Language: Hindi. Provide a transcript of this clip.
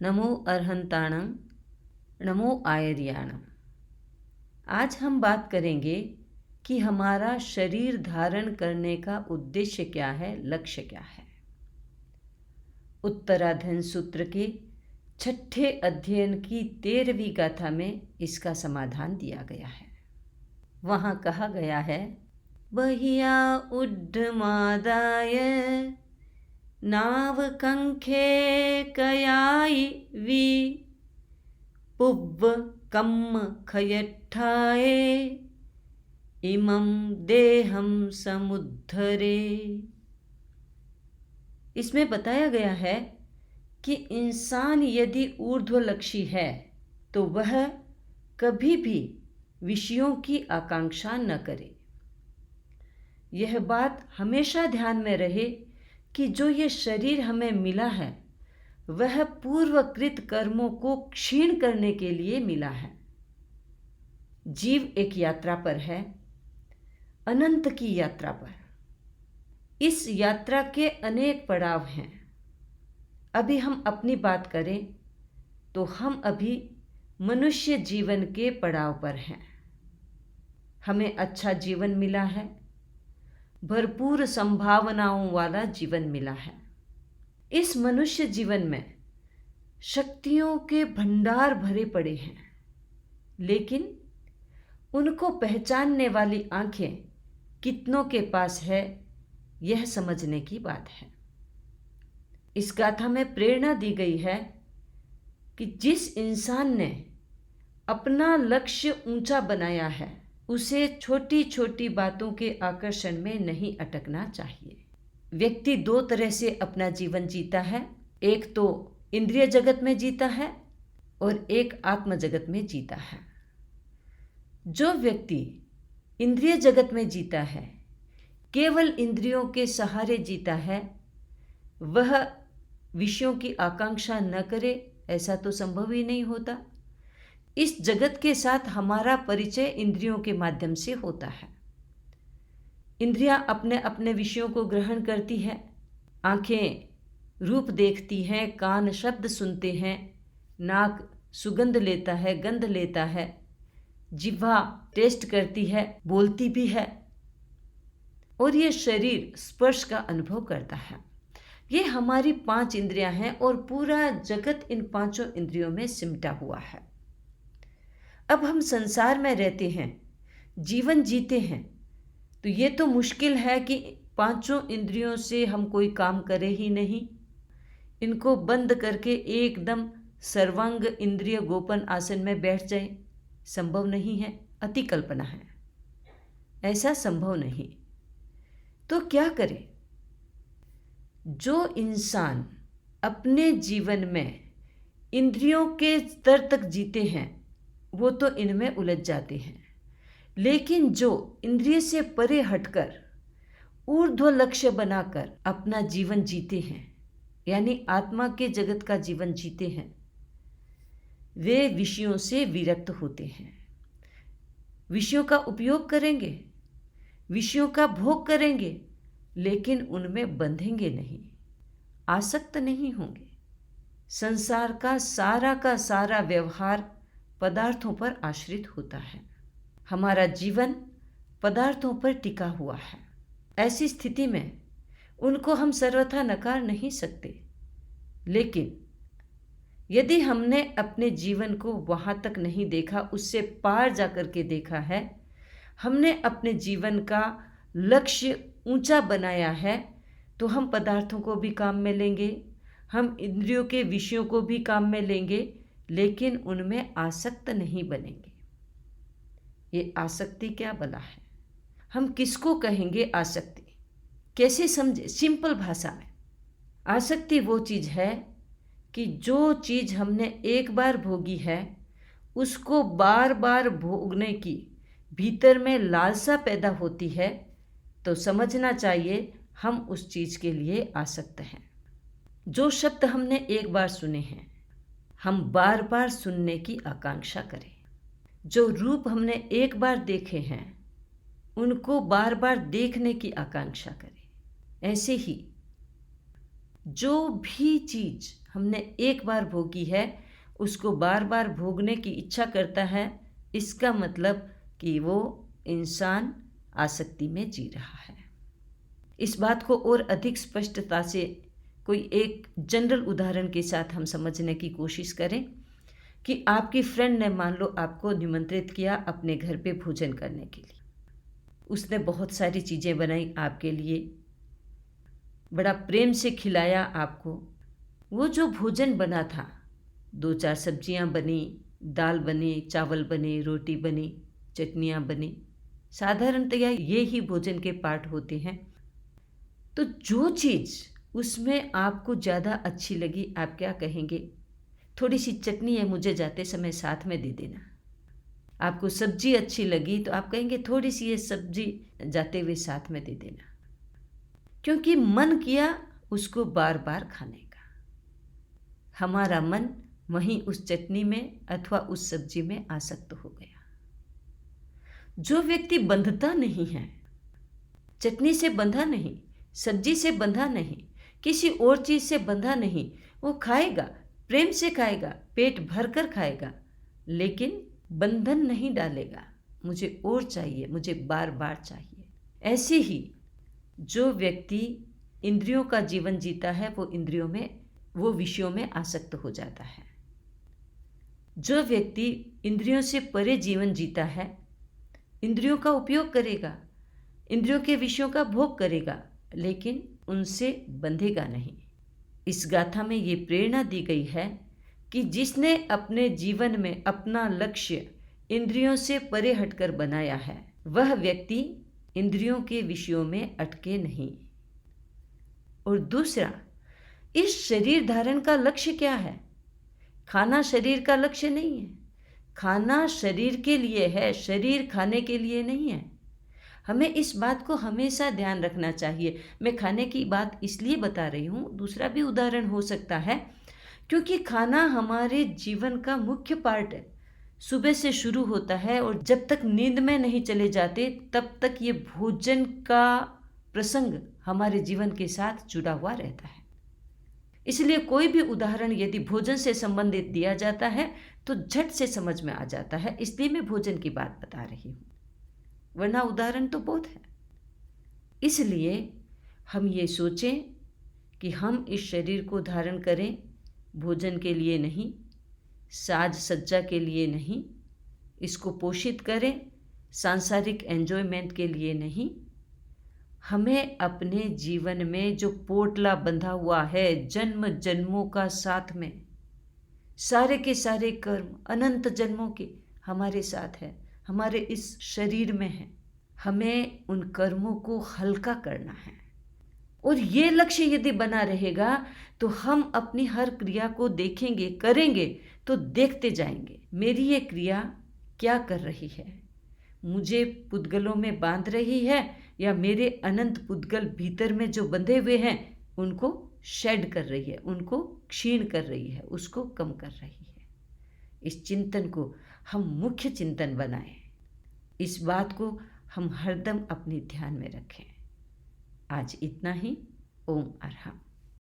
नमो अरहंताणं, नमो आयर्याणं। आज हम बात करेंगे कि हमारा शरीर धारण करने का उद्देश्य क्या है, लक्ष्य क्या है। उत्तराधन सूत्र के 6ठे अध्ययन की 13वीं गाथा में इसका समाधान दिया गया है। वहाँ कहा गया है, बहिया उड्डमादाय नावकंखे कयाई वी पुव्व कम्म खयट्ठाए इमं देहम समुद्धरे। इसमें बताया गया है कि इंसान यदि ऊर्ध्वलक्षी है तो वह कभी भी विषयों की आकांक्षा न करे। यह बात हमेशा ध्यान में रहे कि जो ये शरीर हमें मिला है वह पूर्वकृत कर्मों को क्षीण करने के लिए मिला है। जीव एक यात्रा पर है, अनंत की यात्रा पर। इस यात्रा के अनेक पड़ाव हैं। अभी हम अपनी बात करें तो हम अभी मनुष्य जीवन के पड़ाव पर हैं। हमें अच्छा जीवन मिला है, भरपूर संभावनाओं वाला जीवन मिला है। इस मनुष्य जीवन में शक्तियों के भंडार भरे पड़े हैं, लेकिन उनको पहचानने वाली आंखें कितनों के पास है, यह समझने की बात है। इस गाथा में प्रेरणा दी गई है कि जिस इंसान ने अपना लक्ष्य ऊंचा बनाया है उसे छोटी छोटी बातों के आकर्षण में नहीं अटकना चाहिए। व्यक्ति दो तरह से अपना जीवन जीता है, एक तो इंद्रिय जगत में जीता है और एक आत्म जगत में जीता है। जो व्यक्ति इंद्रिय जगत में जीता है, केवल इंद्रियों के सहारे जीता है, वह विषयों की आकांक्षा न करे ऐसा तो संभव ही नहीं होता। इस जगत के साथ हमारा परिचय इंद्रियों के माध्यम से होता है। इंद्रियां अपने अपने विषयों को ग्रहण करती है। आंखें रूप देखती हैं, कान शब्द सुनते हैं, नाक सुगंध लेता है, गंध लेता है, जिह्वा टेस्ट करती है, बोलती भी है, और ये शरीर स्पर्श का अनुभव करता है। ये हमारी 5 इंद्रियां हैं और पूरा जगत इन 5 इंद्रियों में सिमटा हुआ है। अब हम संसार में रहते हैं, जीवन जीते हैं, तो ये तो मुश्किल है कि 5 इंद्रियों से हम कोई काम करें ही नहीं। इनको बंद करके एकदम सर्वांग इंद्रिय गोपन आसन में बैठ जाए, संभव नहीं है, अति कल्पना है, ऐसा संभव नहीं। तो क्या करें? जो इंसान अपने जीवन में इंद्रियों के स्तर तक जीते हैं वो तो इनमें उलझ जाते हैं, लेकिन जो इंद्रिय से परे हटकर ऊर्ध्व लक्ष्य बनाकर अपना जीवन जीते हैं, यानी आत्मा के जगत का जीवन जीते हैं, वे विषयों से विरक्त होते हैं। विषयों का उपयोग करेंगे, विषयों का भोग करेंगे, लेकिन उनमें बंधेंगे नहीं, आसक्त नहीं होंगे। संसार का सारा व्यवहार पदार्थों पर आश्रित होता है। हमारा जीवन पदार्थों पर टिका हुआ है। ऐसी स्थिति में उनको हम सर्वथा नकार नहीं सकते, लेकिन यदि हमने अपने जीवन को वहाँ तक नहीं देखा, उससे पार जाकर के देखा है, हमने अपने जीवन का लक्ष्य ऊंचा बनाया है, तो हम पदार्थों को भी काम में लेंगे, हम इंद्रियों के विषयों को भी काम में लेंगे, लेकिन उनमें आसक्त नहीं बनेंगे। ये आसक्ति क्या भला है? हम किसको कहेंगे आसक्ति? कैसे समझे सिंपल भाषा में? आसक्ति वो चीज़ है कि जो चीज़ हमने एक बार भोगी है उसको बार बार भोगने की भीतर में लालसा पैदा होती है, तो समझना चाहिए हम उस चीज़ के लिए आसक्त हैं। जो शब्द हमने एक बार सुने हैं हम बार बार सुनने की आकांक्षा करें। जो रूप हमने एक बार देखे हैं उनको बार बार देखने की आकांक्षा करें। ऐसे ही जो भी चीज़ हमने एक बार भोगी है उसको बार बार भोगने की इच्छा करता है, इसका मतलब कि वो इंसान आसक्ति में जी रहा है। इस बात को और अधिक स्पष्टता से कोई एक जनरल उदाहरण के साथ हम समझने की कोशिश करें कि आपकी फ्रेंड ने मान लो आपको निमंत्रित किया अपने घर पे भोजन करने के लिए। उसने बहुत सारी चीज़ें बनाई आपके लिए, बड़ा प्रेम से खिलाया आपको। वो जो भोजन बना था, 2-4 सब्जियां बनी, दाल बनी, चावल बने, रोटी बनी, चटनियाँ बनी, साधारणतया ये ही भोजन के पार्ट होते हैं। तो जो चीज़ उसमें आपको ज़्यादा अच्छी लगी, आप क्या कहेंगे? थोड़ी सी चटनी है, मुझे जाते समय साथ में दे देना। आपको सब्जी अच्छी लगी तो आप कहेंगे थोड़ी सी ये सब्जी जाते हुए साथ में दे देना, क्योंकि मन किया उसको बार बार खाने का। हमारा मन वहीं उस चटनी में अथवा उस सब्जी में आसक्त हो गया। जो व्यक्ति बंधता नहीं है, चटनी से बंधा नहीं, सब्जी से बंधा नहीं, किसी और चीज़ से बंधा नहीं, वो खाएगा, प्रेम से खाएगा, पेट भर कर खाएगा, लेकिन बंधन नहीं डालेगा, मुझे और चाहिए, मुझे बार बार चाहिए। ऐसे ही जो व्यक्ति इंद्रियों का जीवन जीता है वो इंद्रियों में, वो विषयों में आसक्त हो जाता है। जो व्यक्ति इंद्रियों से परे जीवन जीता है, इंद्रियों का उपयोग करेगा, इंद्रियों के विषयों का भोग करेगा, लेकिन उनसे बंधेगा नहीं। इस गाथा में ये प्रेरणा दी गई है कि जिसने अपने जीवन में अपना लक्ष्य इंद्रियों से परे हटकर बनाया है, वह व्यक्ति इंद्रियों के विषयों में अटके नहीं। और दूसरा, इस शरीर धारण का लक्ष्य क्या है? खाना शरीर का लक्ष्य नहीं है। खाना शरीर के लिए है, शरीर खाने के लिए नहीं है। हमें इस बात को हमेशा ध्यान रखना चाहिए। मैं खाने की बात इसलिए बता रही हूँ, दूसरा भी उदाहरण हो सकता है, क्योंकि खाना हमारे जीवन का मुख्य पार्ट है। सुबह से शुरू होता है और जब तक नींद में नहीं चले जाते तब तक ये भोजन का प्रसंग हमारे जीवन के साथ जुड़ा हुआ रहता है। इसलिए कोई भी उदाहरण यदि भोजन से संबंधित दिया जाता है तो झट से समझ में आ जाता है, इसलिए मैं भोजन की बात बता रही हूँ, वरना उदाहरण तो बहुत है। इसलिए हम ये सोचें कि हम इस शरीर को धारण करें भोजन के लिए नहीं, साज सज्जा के लिए नहीं, इसको पोषित करें सांसारिक एंजॉयमेंट के लिए नहीं। हमें अपने जीवन में जो पोटला बंधा हुआ है जन्म जन्मों का साथ में, सारे के सारे कर्म अनंत जन्मों के हमारे साथ है, हमारे इस शरीर में है, हमें उन कर्मों को हल्का करना है। और ये लक्ष्य यदि बना रहेगा तो हम अपनी हर क्रिया को देखेंगे, करेंगे तो देखते जाएंगे, मेरी ये क्रिया क्या कर रही है, मुझे पुद्गलों में बांध रही है या मेरे अनंत पुद्गल भीतर में जो बंधे हुए हैं उनको शेड कर रही है, उनको क्षीण कर रही है, उसको कम कर रही है। इस चिंतन को हम मुख्य चिंतन बनाएं, इस बात को हम हरदम अपने ध्यान में रखें। आज इतना ही। ओम अरहम।